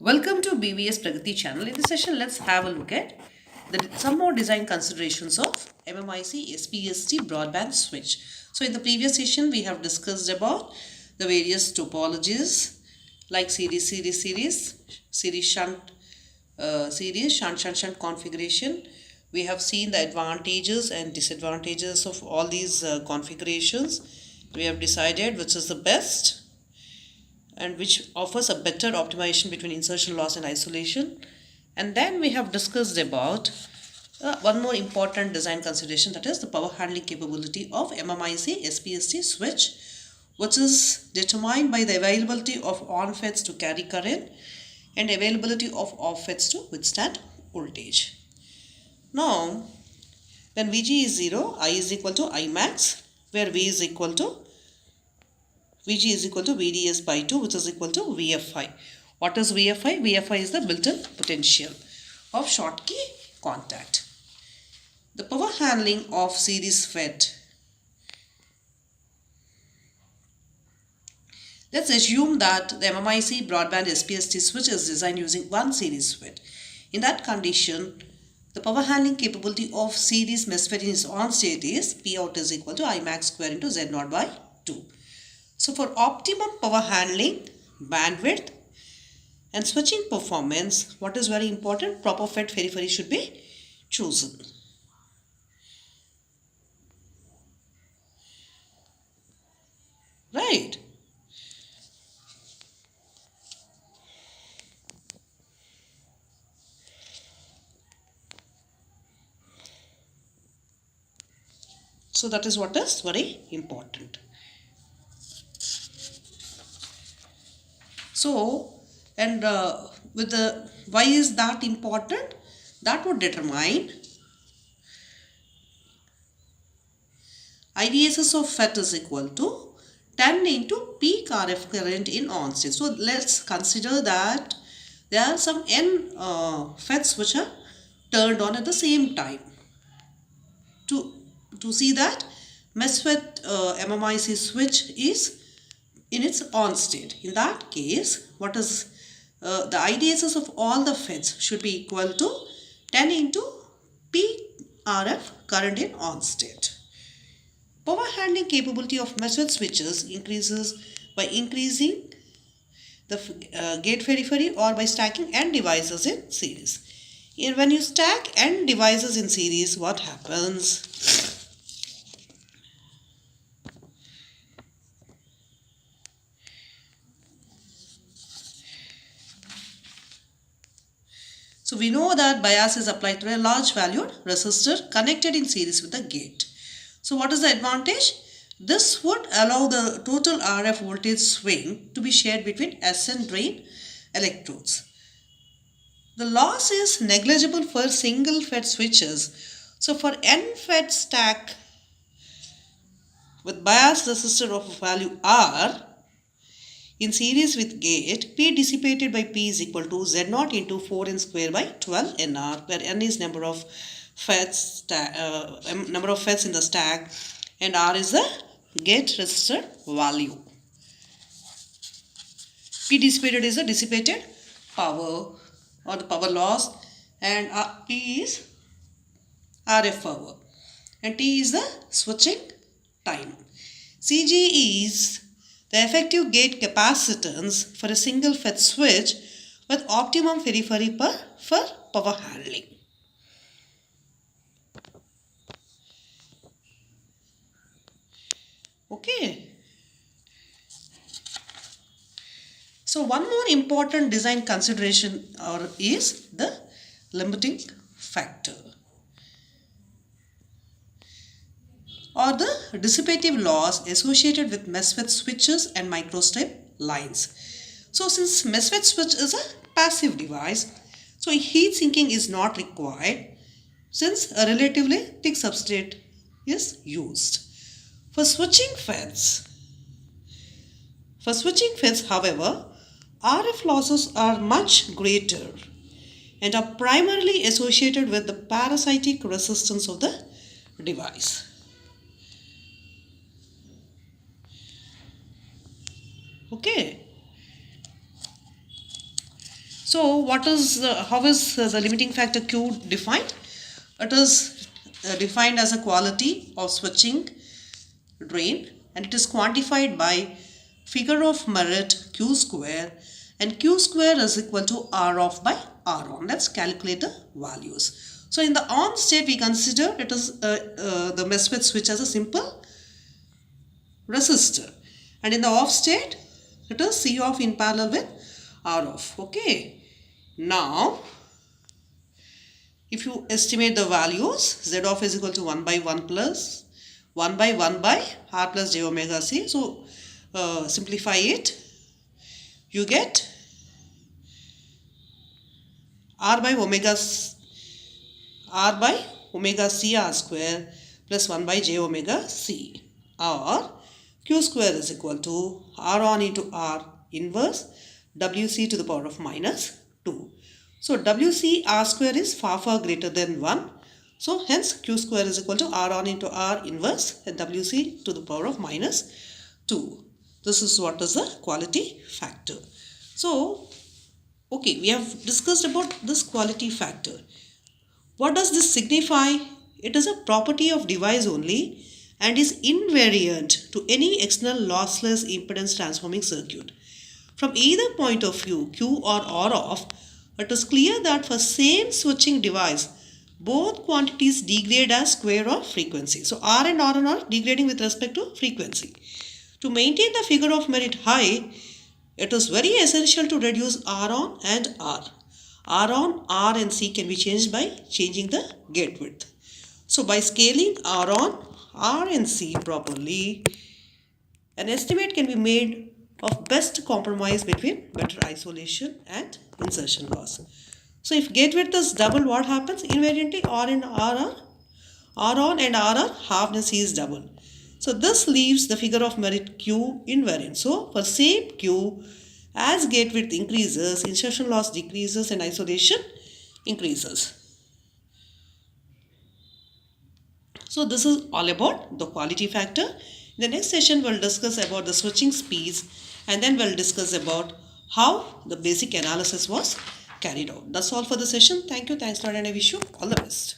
Welcome to BVS Pragati channel. In this session, let's have a look at some more design considerations of MMIC SPST broadband switch. So in the previous session, we have discussed about the various topologies like series, shunt configuration. We have seen the advantages and disadvantages of all these configurations. We have decided which is the best and which offers a better optimization between insertion loss and isolation. And then we have discussed about one more important design consideration, that is the power handling capability of MMIC SPST switch, which is determined by the availability of on FETs to carry current and availability of off FETs to withstand voltage. Now, when Vg is 0, I is equal to I max, where V is equal to Vg is equal to Vds by 2, which is equal to Vfi. What is Vfi? Vfi is the built-in potential of Schottky contact. The power handling of series FET. Let's assume that the MMIC broadband SPST switch is designed using one series FET. In that condition, the power handling capability of series MESFET in its on state is P out is equal to I max square into Z naught by 2. So for optimum power handling, bandwidth and switching performance, what is very important? Proper FET periphery should be chosen. Right. So that is what is very important. So, and with the why is that important? That would determine IDSS of FET is equal to 10 into peak RF current in on state. So let's consider that there are some N FETs which are turned on at the same time. To see that MESFET MMIC switch is in its on state. In that case, what is the IDSS of all the FETs should be equal to 10 into peak RF current in on state. Power handling capability of MESFET switches increases by increasing the gate periphery or by stacking N devices in series. Here, when you stack N devices in series, what happens? So we know that bias is applied to a large valued resistor connected in series with the gate. So what is the advantage? This would allow the total RF voltage swing to be shared between S and drain electrodes. The loss is negligible for single FET switches. So for N FET stack with bias resistor of value R, in series with gate, P dissipated by P is equal to Z0 into 4n square by 12 NR, where N is number of FETs in the stack and R is the gate resistor value. P dissipated is the dissipated power or the power loss, and P is RF power, and T is the switching time. CG is the effective gate capacitance for a single FET switch with optimum periphery for power handling. Okay. So one more important design consideration is the limiting factor or the dissipative loss associated with MESFET switches and microstrip lines. So since MESFET switch is a passive device, so heat sinking is not required since a relatively thick substrate is used. For switching FETs, however, RF losses are much greater and are primarily associated with the parasitic resistance of the device. Okay. So what is how is the limiting factor Q defined? It is defined as a quality of switching drain, and it is quantified by figure of merit Q square, and Q square is equal to R off by R on. Let's calculate the values. So in the on state, we consider it is the Mesfet switch as a simple resistor, and in the off state it is C off in parallel with R off. Okay, now if you estimate the values, Z off is equal to 1 by 1 plus 1 by 1 by R plus j omega C. So simplify it, you get R by omega C R square plus 1 by j omega C, or Q square is equal to R on into R inverse WC to the power of minus 2. So WC R square is far greater than 1. So hence Q square is equal to R on into R inverse and WC to the power of minus 2. This is what is the quality factor. So okay, we have discussed about this quality factor. What does this signify? It is a property of device only and is invariant to any external lossless impedance transforming circuit. From either point of view, Q or R off, it is clear that for same switching device, both quantities degrade as square of frequency. So R and R are degrading with respect to frequency. To maintain the figure of merit high, it is very essential to reduce R on and R. R on, R and C can be changed by changing the gate width. So by scaling R on, R and C properly, an estimate can be made of best compromise between better isolation and insertion loss. So if gate width is double, what happens? Invariantly R and R on and R are half and C is double. So this leaves the figure of merit Q invariant. So for same Q, as gate width increases, insertion loss decreases and isolation increases. So this is all about the quality factor. In the next session, we'll discuss about the switching speeds, and then we'll discuss about how the basic analysis was carried out. That's all for the session. Thank you. Thanks a lot, and I wish you all the best.